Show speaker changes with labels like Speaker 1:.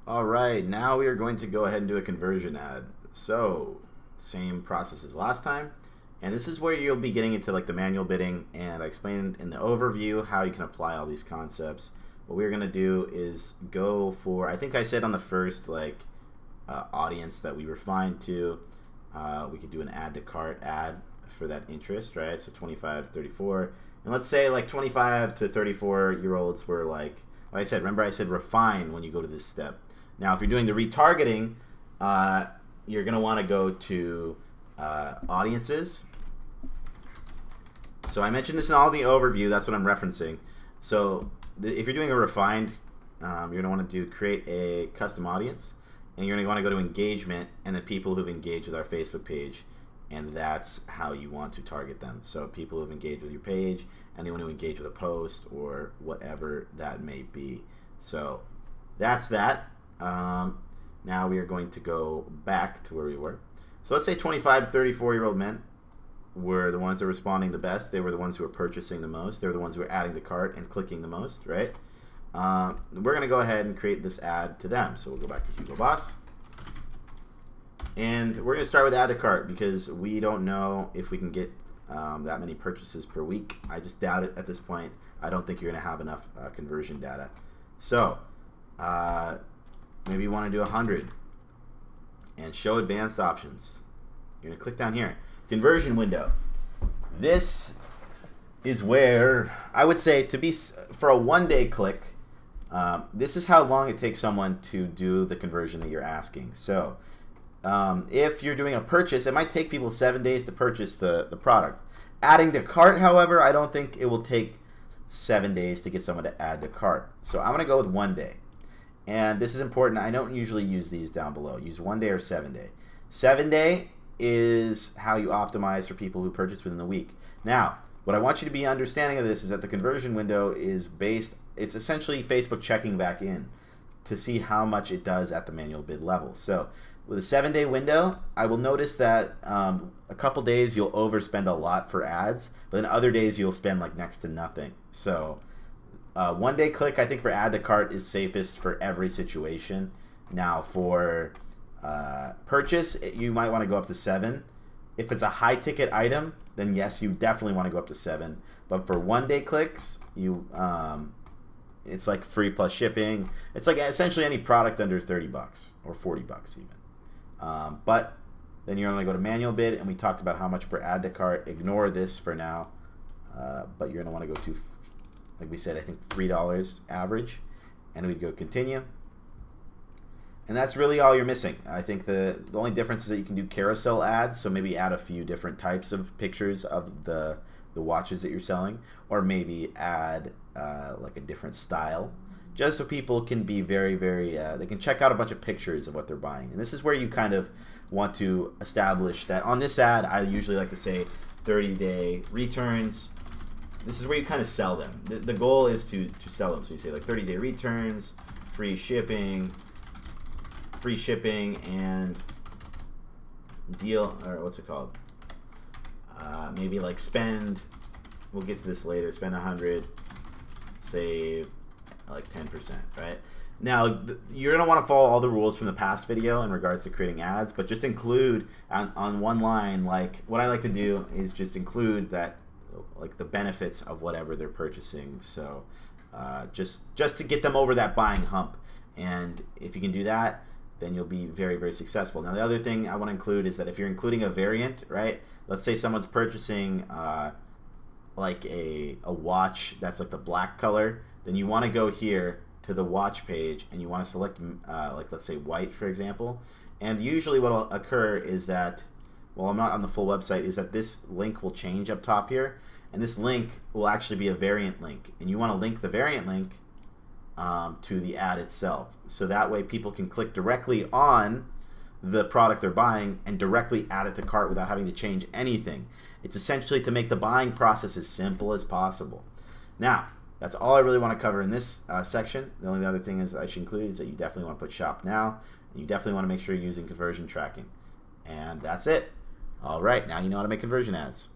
Speaker 1: All right, now we are going to go ahead and do a conversion ad. So, same process as last time. And this is where you'll be getting into like the manual bidding, and I explained in the overview how you can apply all these concepts. What we're gonna do is go for, I think I said on the first audience that we refined to, we could do an add to cart ad for that interest, right? So 25 to 34. And let's say like 25 to 34-year-olds were like I said, remember I said refine when you go to this step. Now, if you're doing the retargeting, you're going to want to go to audiences. So I mentioned this in all the overview. That's what I'm referencing. So if you're doing a refined, you're going to want to create a custom audience. And you're going to want to go to engagement and the people who've engaged with our Facebook page. And that's how you want to target them. So people who've engaged with your page, anyone who engaged with a post, or whatever that may be. So that's that. Now we are going to go back to where we were. So let's say 25 to 34-year-old men were the ones that were responding the best. They were the ones who were purchasing the most. They were the ones who were adding the cart and clicking the most, right? We're going to go ahead and create this ad to them. So we'll go back to Hugo Boss. And we're going to start with add to cart because we don't know if we can get that many purchases per week. I just doubt it at this point. I don't think you're going to have enough conversion data. So maybe you want to do 100 and show advanced options. You're going to click down here. Conversion window. This is where I would say for a one-day click, this is how long it takes someone to do the conversion that you're asking. So if you're doing a purchase, it might take people 7 days to purchase the product. Adding to cart, however, I don't think it will take 7 days to get someone to add to cart. So I'm going to go with 1 day. And this is important. I don't usually use these down below. Use 1 day or 7 day. 7 day is how you optimize for people who purchase within the week. Now, what I want you to be understanding of this is that the conversion window is it's essentially Facebook checking back in to see how much it does at the manual bid level. So with a 7 day window, I will notice that a couple days you'll overspend a lot for ads, but then other days you'll spend like next to nothing. So 1 day click, I think for add to cart is safest for every situation. Now for purchase, you might want to go up to 7. If it's a high ticket item, then yes, you definitely want to go up to 7. But for 1 day clicks, it's like free plus shipping. It's like essentially any product under 30 bucks or 40 bucks even. But then you're going to go to manual bid, and we talked about how much per add to cart. Ignore this for now, but you're going to want to go to, like we said, I think $3 average, and we'd go continue. And that's really all you're missing. I think the only difference is that you can do carousel ads, so maybe add a few different types of pictures of the watches that you're selling, or maybe add like a different style, just so people can be very, they can check out a bunch of pictures of what they're buying. And this is where you kind of want to establish that on this ad, I usually like to say 30-day returns. This is where you kind of sell them. The goal is to sell them. So you say like 30-day returns, free shipping and deal, or what's it called? Maybe like spend, we'll get to this later, spend 100, save like 10%, right? Now, you're going to want to follow all the rules from the past video in regards to creating ads, but just include on one line, like what I like to do is just include that, like the benefits of whatever they're purchasing. So just to get them over that buying hump. And if you can do that, then you'll be very successful. Now, the other thing I want to include is that if you're including a variant, right? Let's say someone's purchasing like a watch that's like the black color, then you want to go here to the watch page and you want to select like let's say white, for example. And usually what will occur is that, well, I'm not on the full website, is that this link will change up top here, and this link will actually be a variant link, and you want to link the variant link to the ad itself, so that way people can click directly on the product they're buying and directly add it to cart without having to change anything. It's essentially to make the buying process as simple as possible. Now, that's all I really want to cover in this section. The only other thing is I should include is that you definitely want to put shop now, and you definitely want to make sure you're using conversion tracking. And that's it. All right, now you know how to make conversion ads.